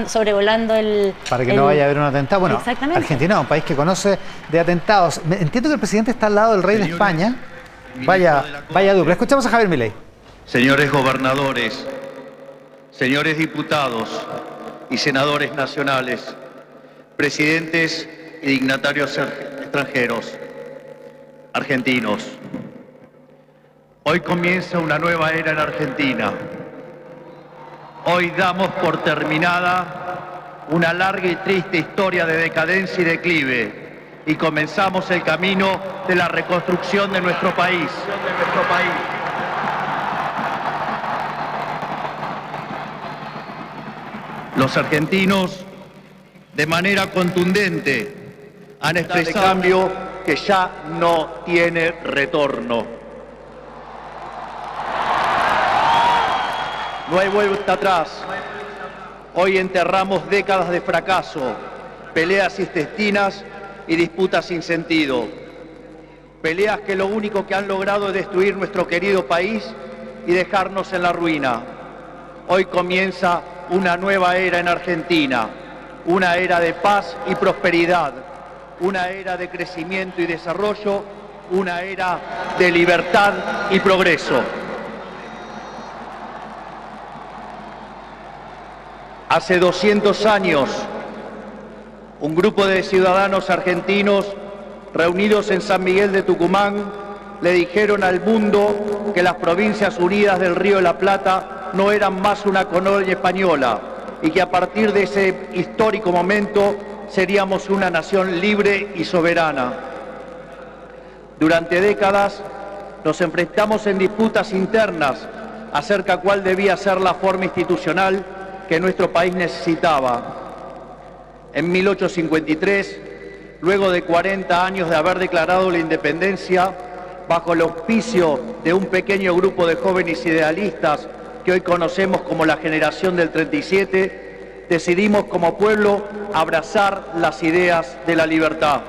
sobrevolando para que no vaya a haber un atentado. Bueno, exactamente. Argentina es un país que conoce de atentados. Entiendo que el presidente está al lado del rey de España. Vaya dupla. Escuchamos a Javier Milei. Señores gobernadores, señores diputados y senadores nacionales, presidentes y dignatarios extranjeros, argentinos. Hoy comienza una nueva era en Argentina. Hoy damos por terminada una larga y triste historia de decadencia y declive y comenzamos el camino de la reconstrucción de nuestro país. Los argentinos, de manera contundente, han expresado un cambio que ya no tiene retorno. No hay vuelta atrás. Hoy enterramos décadas de fracaso, peleas intestinas y disputas sin sentido. Peleas que lo único que han logrado es destruir nuestro querido país y dejarnos en la ruina. Hoy comienza una nueva era en Argentina, una era de paz y prosperidad, una era de crecimiento y desarrollo, una era de libertad y progreso. Hace 200 años, un grupo de ciudadanos argentinos reunidos en San Miguel de Tucumán le dijeron al mundo que las Provincias Unidas del Río de la Plata no eran más una colonia española y que a partir de ese histórico momento seríamos una nación libre y soberana. Durante décadas nos enfrentamos en disputas internas acerca de cuál debía ser la forma institucional que nuestro país necesitaba. En 1853, luego de 40 años de haber declarado la independencia, bajo el auspicio de un pequeño grupo de jóvenes idealistas que hoy conocemos como la generación del 37, decidimos como pueblo abrazar las ideas de la libertad.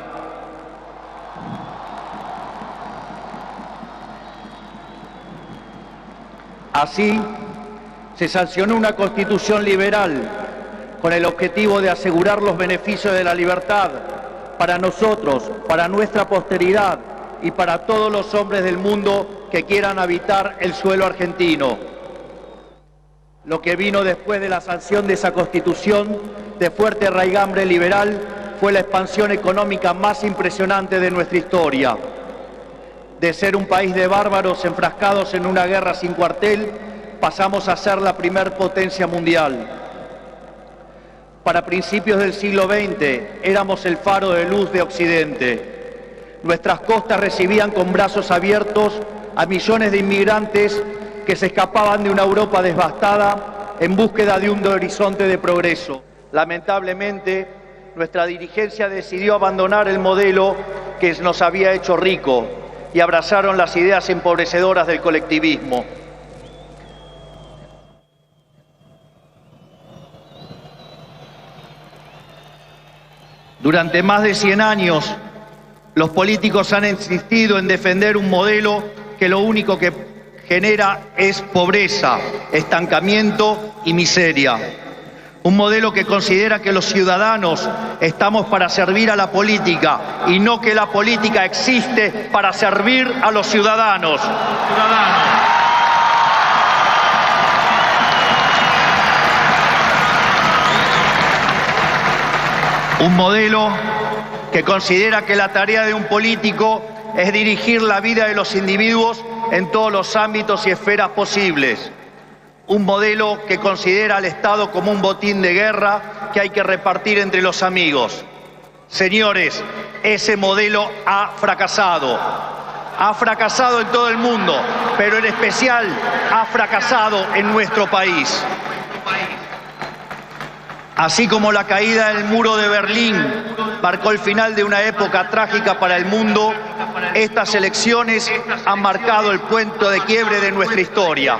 Así, se sancionó una constitución liberal con el objetivo de asegurar los beneficios de la libertad para nosotros, para nuestra posteridad y para todos los hombres del mundo que quieran habitar el suelo argentino. Lo que vino después de la sanción de esa constitución de fuerte raigambre liberal fue la expansión económica más impresionante de nuestra historia. De ser un país de bárbaros enfrascados en una guerra sin cuartel, pasamos a ser la primer potencia mundial. Para principios del siglo XX éramos el faro de luz de Occidente. Nuestras costas recibían con brazos abiertos a millones de inmigrantes que se escapaban de una Europa devastada en búsqueda de un horizonte de progreso. Lamentablemente, nuestra dirigencia decidió abandonar el modelo que nos había hecho rico y abrazaron las ideas empobrecedoras del colectivismo. Durante más de 100 años, los políticos han insistido en defender un modelo que lo único que genera es pobreza, estancamiento y miseria. Un modelo que considera que los ciudadanos estamos para servir a la política y no que la política existe para servir a los ciudadanos. Un modelo que considera que la tarea de un político es dirigir la vida de los individuos en todos los ámbitos y esferas posibles. Un modelo que considera al Estado como un botín de guerra que hay que repartir entre los amigos. Señores, ese modelo ha fracasado. Ha fracasado en todo el mundo, pero en especial ha fracasado en nuestro país. Así como la caída del muro de Berlín marcó el final de una época trágica para el mundo, estas elecciones han marcado el punto de quiebre de nuestra historia.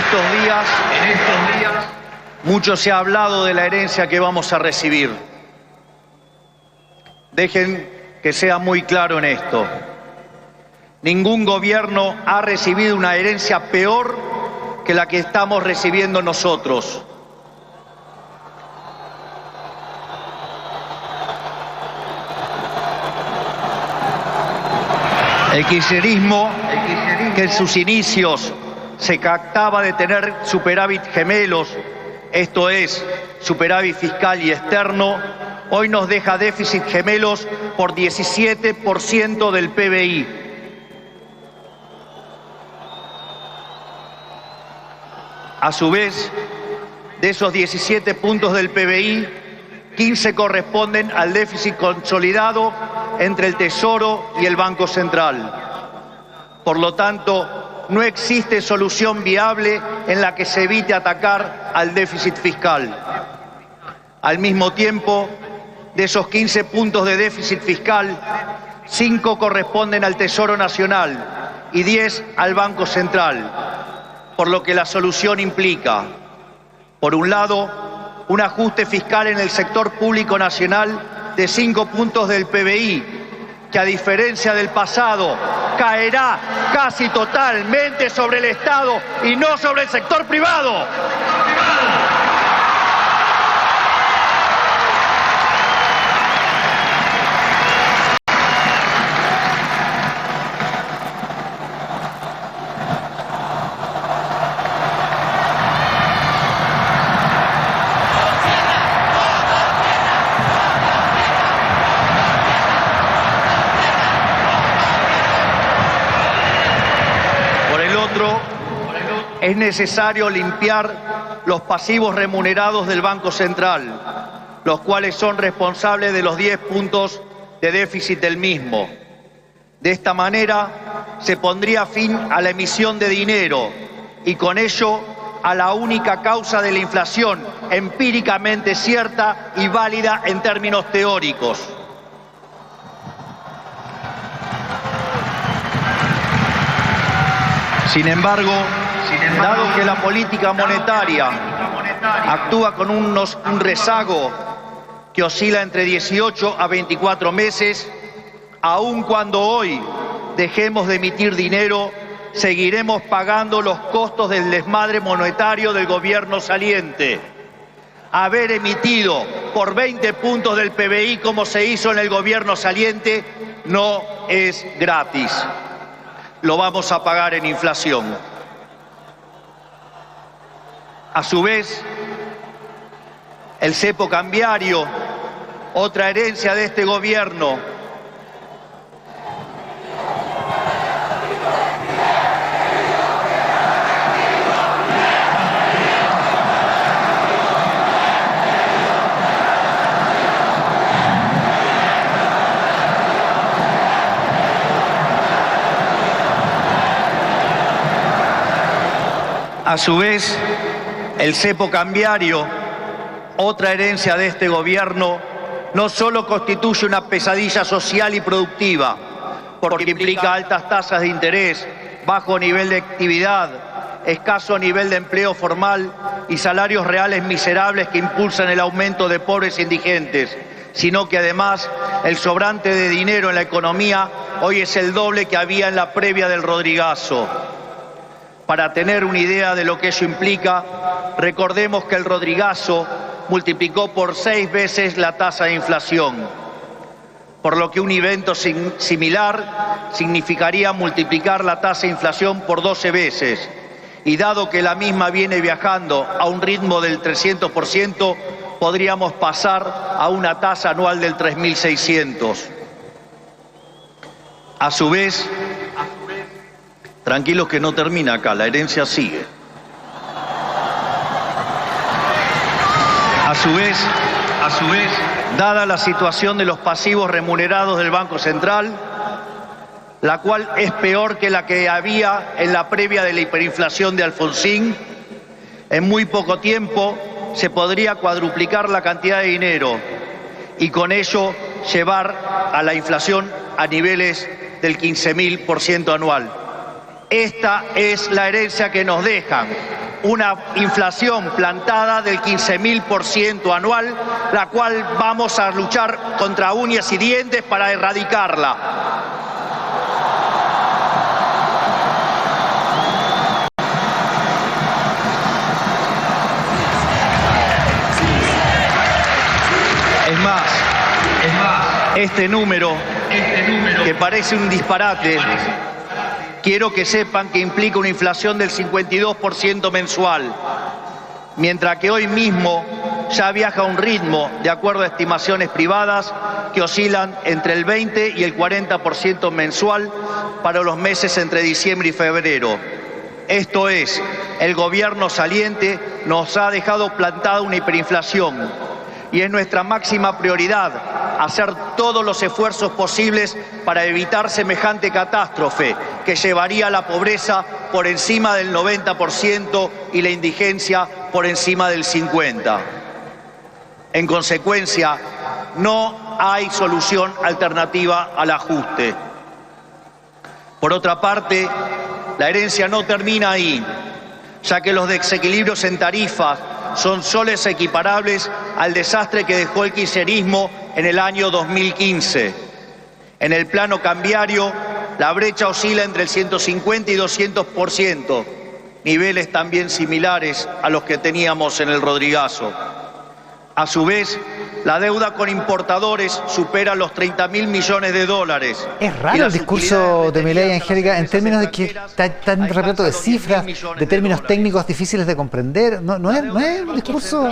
estos días, mucho se ha hablado de la herencia que vamos a recibir. Dejen que sea muy claro en esto. Ningún gobierno ha recibido una herencia peor que la que estamos recibiendo nosotros. El kirchnerismo, que en sus inicios se jactaba de tener superávit gemelos, esto es, superávit fiscal y externo, hoy nos deja déficit gemelos por 17% del PBI. A su vez, de esos 17 puntos del PBI, 15 corresponden al déficit consolidado entre el Tesoro y el Banco Central. Por lo tanto, no existe solución viable en la que se evite atacar al déficit fiscal. Al mismo tiempo, de esos 15 puntos de déficit fiscal, 5 corresponden al Tesoro Nacional y 10 al Banco Central, por lo que la solución implica, por un lado, un ajuste fiscal en el sector público nacional de 5 puntos del PBI, que a diferencia del pasado, caerá casi totalmente sobre el Estado y no sobre el sector privado. Es necesario limpiar los pasivos remunerados del Banco Central, los cuales son responsables de los 10 puntos de déficit del mismo. De esta manera se pondría fin a la emisión de dinero y con ello a la única causa de la inflación empíricamente cierta y válida en términos teóricos. Sin embargo, dado que la política monetaria actúa con un rezago que oscila entre 18 a 24 meses, aun cuando hoy dejemos de emitir dinero, seguiremos pagando los costos del desmadre monetario del gobierno saliente. Haber emitido por 20 puntos del PBI como se hizo en el gobierno saliente no es gratis. Lo vamos a pagar en inflación. A su vez, el cepo cambiario, otra herencia de este gobierno, a su vez, el cepo cambiario, otra herencia de este gobierno, no solo constituye una pesadilla social y productiva, porque implica altas tasas de interés, bajo nivel de actividad, escaso nivel de empleo formal y salarios reales miserables que impulsan el aumento de pobres e indigentes, sino que además el sobrante de dinero en la economía hoy es el doble que había en la previa del Rodrigazo. Para tener una idea de lo que eso implica, recordemos que el Rodrigazo multiplicó por 6 veces la tasa de inflación, por lo que un evento similar significaría multiplicar la tasa de inflación por 12 veces. Y dado que la misma viene viajando a un ritmo del 300%, podríamos pasar a una tasa anual del 3.600. A su vez, tranquilos que no termina acá, la herencia sigue. A su vez, dada la situación de los pasivos remunerados del Banco Central, la cual es peor que la que había en la previa de la hiperinflación de Alfonsín, en muy poco tiempo se podría cuadruplicar la cantidad de dinero y con ello llevar a la inflación a niveles del 15.000% anual. Esta es la herencia que nos dejan. una inflación plantada del 15.000% anual, la cual vamos a luchar contra uñas y dientes para erradicarla. Es más, este número, que parece un disparate, quiero que sepan que implica una inflación del 52% mensual, mientras que hoy mismo ya viaja a un ritmo, de acuerdo a estimaciones privadas, que oscilan entre el 20 y el 40% mensual para los meses entre diciembre y febrero. Esto es, el gobierno saliente nos ha dejado plantada una hiperinflación y es nuestra máxima prioridad hacer todos los esfuerzos posibles para evitar semejante catástrofe que llevaría a la pobreza por encima del 90% y la indigencia por encima del 50%. En consecuencia, no hay solución alternativa al ajuste. Por otra parte, la herencia no termina ahí, ya que los desequilibrios en tarifas son soles equiparables al desastre que dejó el kirchnerismo en el año 2015. En el plano cambiario, la brecha oscila entre el 150 y 200%, niveles también similares a los que teníamos en el Rodrigazo. A su vez, la deuda con importadores supera los 30.000 millones de dólares. Es raro el discurso de Milei, Angélica, en términos de que está tan repleto de cifras, de términos técnicos difíciles de comprender. No es un discurso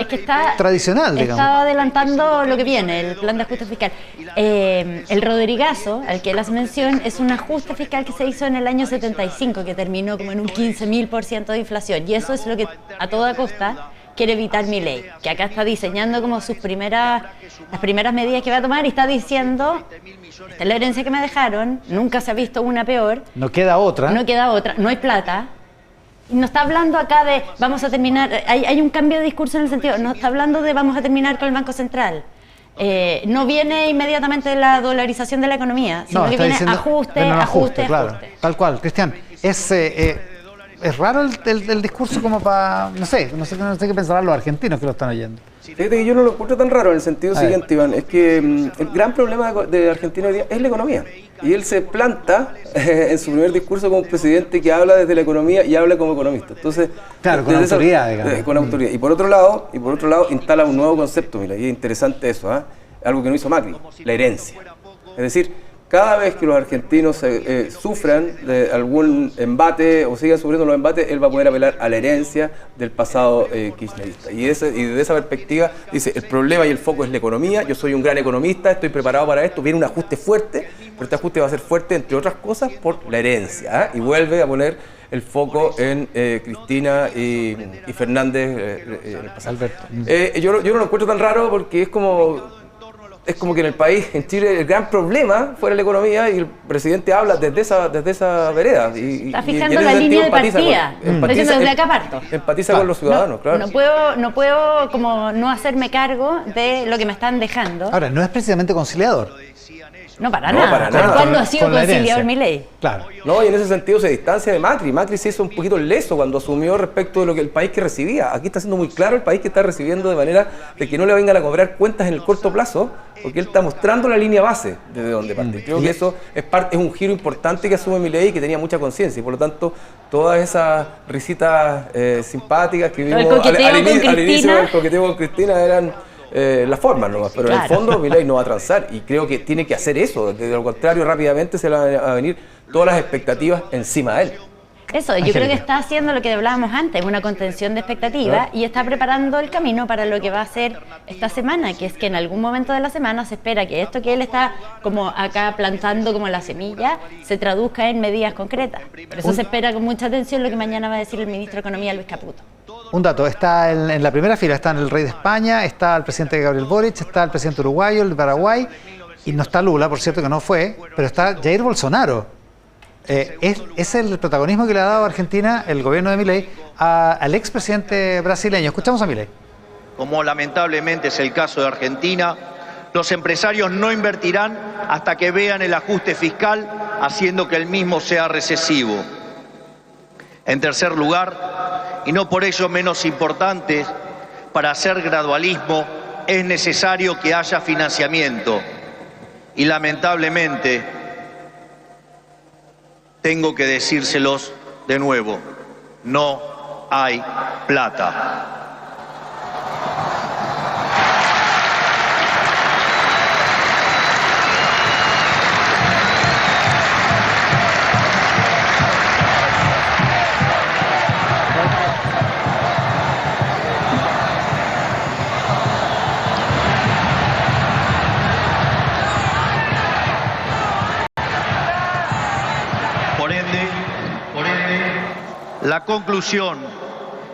tradicional, digamos. Está adelantando lo que viene, el plan de ajuste fiscal. El Rodrigazo, al que él hace mención, es un ajuste fiscal que se hizo en el año 75, que terminó como en un 15.000% de inflación. Y eso es lo que a toda costa quiere evitar Milei, que acá está diseñando como las primeras medidas que va a tomar y está diciendo, esta es la herencia que me dejaron, nunca se ha visto una peor. No queda otra. No hay plata. Y no está hablando acá de vamos a terminar, hay un cambio de discurso en el sentido, no está hablando de vamos a terminar con el Banco Central. No viene inmediatamente la dolarización de la economía, sino que viene ajuste. Claro, tal cual. Cristian, es raro el discurso como para, no sé qué pensarán los argentinos que lo están oyendo. Fíjate que yo no lo encuentro tan raro en el sentido siguiente, Iván, es que el gran problema de Argentina hoy día es la economía. Y él se planta en su primer discurso como un presidente que habla desde la economía y habla como economista. Entonces, claro, con autoridad, digamos. Con autoridad. Y por otro lado, instala un nuevo concepto, mira, y es interesante eso, algo que no hizo Macri, la herencia. Es decir, cada vez que los argentinos sufran de algún embate o sigan sufriendo los embates, él va a poder apelar a la herencia del pasado kirchnerista. Y desde esa perspectiva dice, el problema y el foco es la economía, yo soy un gran economista, estoy preparado para esto, viene un ajuste fuerte, pero este ajuste va a ser fuerte, entre otras cosas, por la herencia. Y vuelve a poner el foco en Cristina y Fernández en el pasado. Yo no lo encuentro tan raro porque es como que en el país, en Chile, el gran problema fuera la economía y el presidente habla desde esa vereda. Está fijando la línea de partida. Empatiza con los ciudadanos, claro. No puedo como no hacerme cargo de lo que me están dejando. Ahora, no es precisamente conciliador. No, para nada. ¿Cuándo ha sido conciliador Milei? Claro. No, y en ese sentido se distancia de Macri. Macri se hizo un poquito leso cuando asumió respecto de lo que el país que recibía. Aquí está siendo muy claro el país que está recibiendo de manera de que no le vengan a cobrar cuentas en el corto plazo, porque él está mostrando la línea base desde donde parte. Creo que eso es un giro importante que asume Milei y que tenía mucha conciencia. Y por lo tanto, todas esas risitas simpáticas que vimos al inicio del coqueteo con Cristina eran las formas nomás, pero en el fondo Milei no va a transar y creo que tiene que hacer eso, de lo contrario rápidamente se le van a venir todas las expectativas encima de él. Eso, yo creo que está haciendo lo que hablábamos antes, una contención de expectativas y está preparando el camino para lo que va a hacer esta semana, que es que en algún momento de la semana se espera que esto que él está como acá plantando como la semilla se traduzca en medidas concretas. Por eso se espera con mucha atención lo que mañana va a decir el ministro de Economía, Luis Caputo. Un dato, está en la primera fila, están el rey de España, está el presidente Gabriel Boric, está el presidente uruguayo, el de Paraguay, y no está Lula, por cierto que no fue, pero está Jair Bolsonaro. Es el protagonismo que le ha dado a Argentina el gobierno de Milei al expresidente brasileño. Escuchamos a Milei. Como lamentablemente es el caso de Argentina, los empresarios no invertirán hasta que vean el ajuste fiscal, haciendo que el mismo sea recesivo. En tercer lugar, y no por ello menos importantes, para hacer gradualismo es necesario que haya financiamiento. Y lamentablemente, tengo que decírselos de nuevo, no hay plata. La conclusión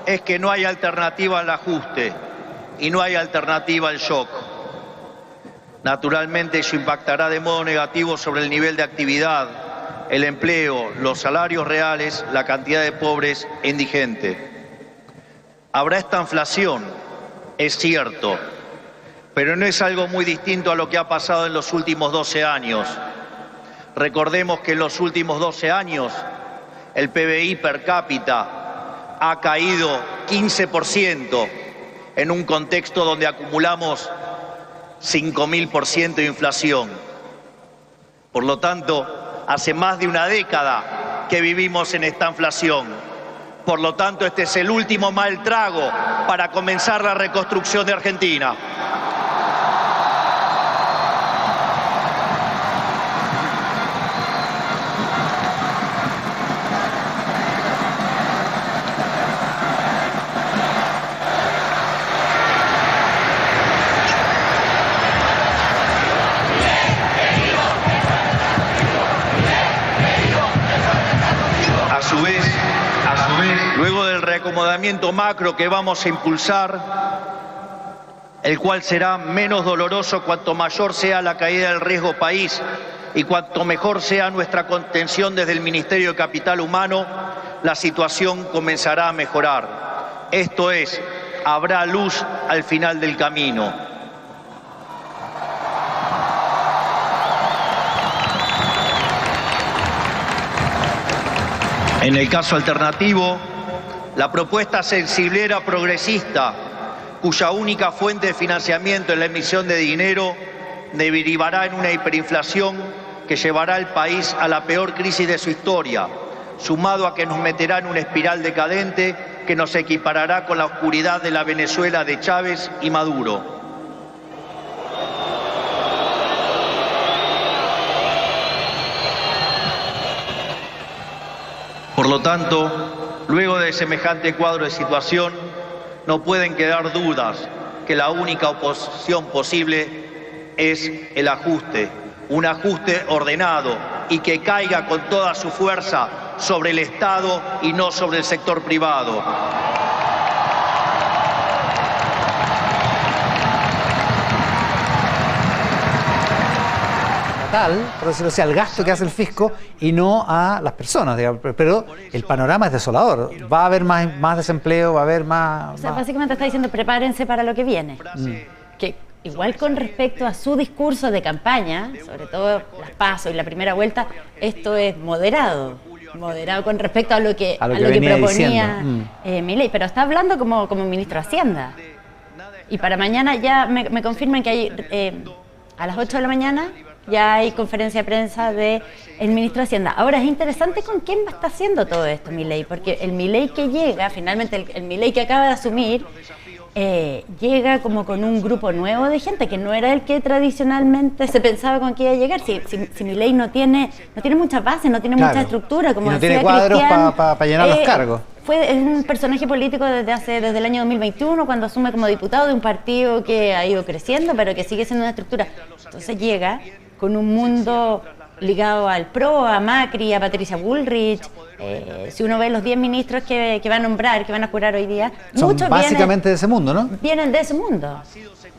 es que no hay alternativa al ajuste y no hay alternativa al shock. Naturalmente, eso impactará de modo negativo sobre el nivel de actividad, el empleo, los salarios reales, la cantidad de pobres e indigentes. Habrá esta inflación, es cierto, pero no es algo muy distinto a lo que ha pasado en los últimos 12 años. Recordemos que en los últimos 12 años el PBI per cápita ha caído 15% en un contexto donde acumulamos 5.000% de inflación. Por lo tanto, hace más de una década que vivimos en esta inflación. Por lo tanto, este es el último mal trago para comenzar la reconstrucción de Argentina. Luego del reacomodamiento macro que vamos a impulsar, el cual será menos doloroso cuanto mayor sea la caída del riesgo país y cuanto mejor sea nuestra contención desde el Ministerio de Capital Humano, la situación comenzará a mejorar. Esto es, habrá luz al final del camino. En el caso alternativo, la propuesta sensiblera progresista, cuya única fuente de financiamiento es la emisión de dinero, derivará en una hiperinflación que llevará al país a la peor crisis de su historia, sumado a que nos meterá en una espiral decadente que nos equiparará con la oscuridad de la Venezuela de Chávez y Maduro. Por lo tanto, luego de semejante cuadro de situación, no pueden quedar dudas que la única oposición posible es el ajuste, un ajuste ordenado y que caiga con toda su fuerza sobre el Estado y no sobre el sector privado. Por decirlo así, al gasto que hace el fisco y no a las personas, digamos. Pero el panorama es desolador. Va a haber más desempleo, va a haber más... O sea, básicamente está diciendo prepárense para lo que viene. Que igual con respecto a su discurso de campaña, sobre todo las PASO y la primera vuelta, esto es moderado con respecto a lo que proponía Milei, pero está hablando como ministro de Hacienda. Y para mañana ya me confirman que hay a las 8 de la mañana ya hay conferencia de prensa del ministro de Hacienda. Ahora, es interesante con quién está haciendo todo esto Milei, porque el Milei que llega, finalmente el Milei que acaba de asumir, llega como con un grupo nuevo de gente que no era el que tradicionalmente se pensaba con que iba a llegar. Si Milei no tiene mucha base, no tiene mucha estructura, como y no decía tiene cuadros Cristian, para llenar los cargos. Es un personaje político desde el año 2021, cuando asume como diputado de un partido que ha ido creciendo, pero que sigue siendo una estructura. Entonces llega con un mundo ligado al PRO, a Macri, a Patricia Bullrich. Si uno ve los 10 ministros que va a nombrar, que van a jurar hoy día, son muchos básicamente de ese mundo, ¿no? Vienen de ese mundo.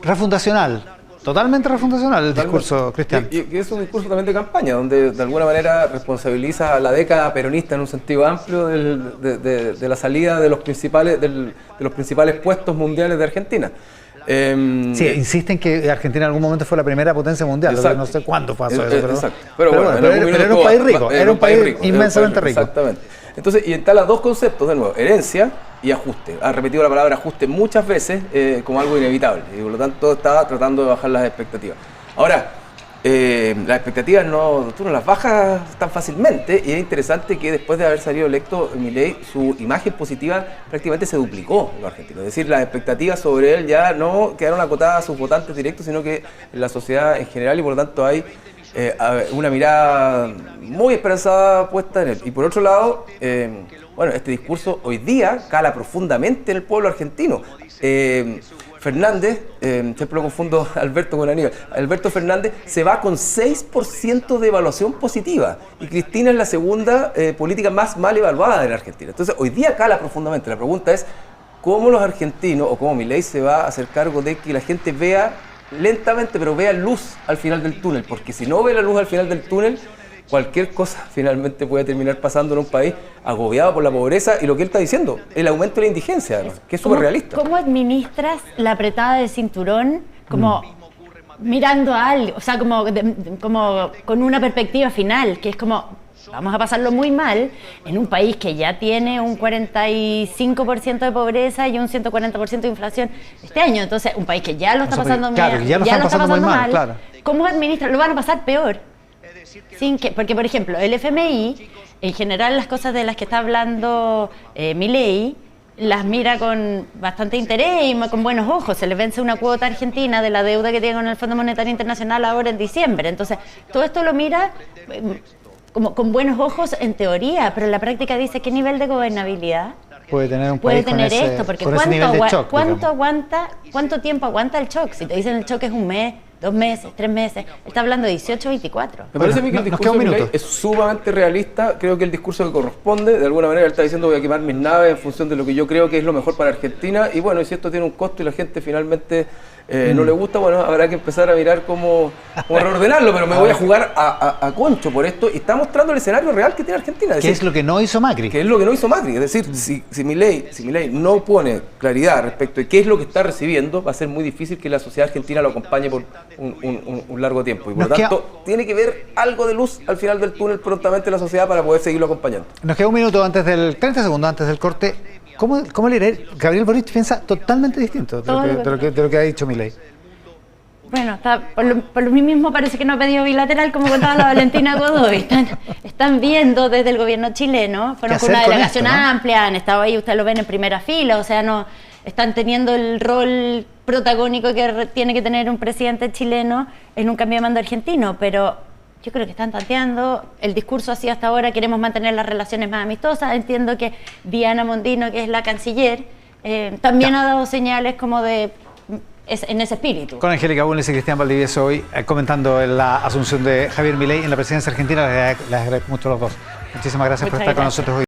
Refundacional. Totalmente refundacional el discurso, Cristian. Y es un discurso también de campaña, donde de alguna manera responsabiliza a la década peronista en un sentido amplio de la salida de los principales puestos mundiales de Argentina. Sí, insisten que Argentina en algún momento fue la primera potencia mundial. No sé cuándo pasó eso. Exacto. Pero bueno, era un país rico, era un país inmensamente rico. Exactamente. Entonces, y instala dos conceptos de nuevo, herencia y ajuste. Ha repetido la palabra ajuste muchas veces como algo inevitable y por lo tanto está tratando de bajar las expectativas. Ahora, las expectativas tú no las bajas tan fácilmente y es interesante que después de haber salido electo Milei, su imagen positiva prácticamente se duplicó en los argentinos. Es decir, las expectativas sobre él ya no quedaron acotadas a sus votantes directos, sino que en la sociedad en general y por lo tanto hay una mirada muy esperanzada puesta en él. Y por otro lado, bueno, este discurso hoy día cala profundamente en el pueblo argentino. Fernández, siempre lo confundo Alberto con Aníbal, Alberto Fernández se va con 6% de evaluación positiva y Cristina es la segunda política más mal evaluada de la Argentina. Entonces hoy día cala profundamente. La pregunta es cómo los argentinos o cómo Milei se va a hacer cargo de que la gente vea lentamente, pero vea luz al final del túnel, porque si no ve la luz al final del túnel, cualquier cosa finalmente puede terminar pasando en un país agobiado por la pobreza y lo que él está diciendo, el aumento de la indigencia, además, que es súper realista. ¿Cómo administras la apretada del cinturón como mirando a algo? O sea, como con una perspectiva final, que es como, vamos a pasarlo muy mal en un país que ya tiene un 45% de pobreza y un 140% de inflación este año. Entonces, un país que ya lo está pasando claro, mal, ya lo está pasando muy mal, claro. ¿Cómo administra? Lo van a pasar peor. Porque, por ejemplo, el FMI, en general las cosas de las que está hablando Milei, las mira con bastante interés y con buenos ojos. Se les vence una cuota argentina de la deuda que tiene con el Fondo Monetario Internacional ahora en diciembre. Entonces, todo esto lo mira como con buenos ojos en teoría, pero en la práctica dice qué nivel de gobernabilidad puede tener un puede país tener con esto, porque ¿cuánto tiempo aguanta el shock? Si te dicen el shock es un mes, 2 meses, 3 meses, él está hablando de 18, 24. Me parece a mí que el discurso de Milei es sumamente realista. Creo que el discurso que corresponde, de alguna manera él está diciendo voy a quemar mis naves en función de lo que yo creo que es lo mejor para Argentina, y bueno, y si esto tiene un costo y la gente finalmente no le gusta, bueno, habrá que empezar a mirar cómo reordenarlo, pero me voy a jugar a concho por esto y está mostrando el escenario real que tiene Argentina. ¿Qué es lo que no hizo Macri? Que es lo que no hizo Macri, es decir, si Milei no pone claridad respecto de qué es lo que está recibiendo, va a ser muy difícil que la sociedad argentina lo acompañe por un largo tiempo y por lo tanto tiene que ver algo de luz al final del túnel prontamente la sociedad para poder seguirlo acompañando. Nos queda un minuto 30 segundos antes del corte. ¿Cómo le irá? Gabriel Boric piensa totalmente distinto de lo que ha dicho Milei. Bueno, por lo mismo parece que no ha pedido bilateral, como contaba la Valentina Godoy. Están viendo desde el gobierno chileno, fueron con una delegación amplia, han estado ahí, ustedes lo ven en primera fila, o sea, no están teniendo el rol protagónico que tiene que tener un presidente chileno en un cambio de mando argentino, pero yo creo que están tanteando, el discurso así hasta ahora, queremos mantener las relaciones más amistosas. Entiendo que Diana Mondino, que es la canciller, también ha dado señales como en ese espíritu. Con Angélica Bulnes y Cristian Valdivieso hoy comentando la asunción de Javier Milei en la presidencia argentina. Les agradezco mucho a los dos. Muchísimas gracias por estar con nosotros hoy.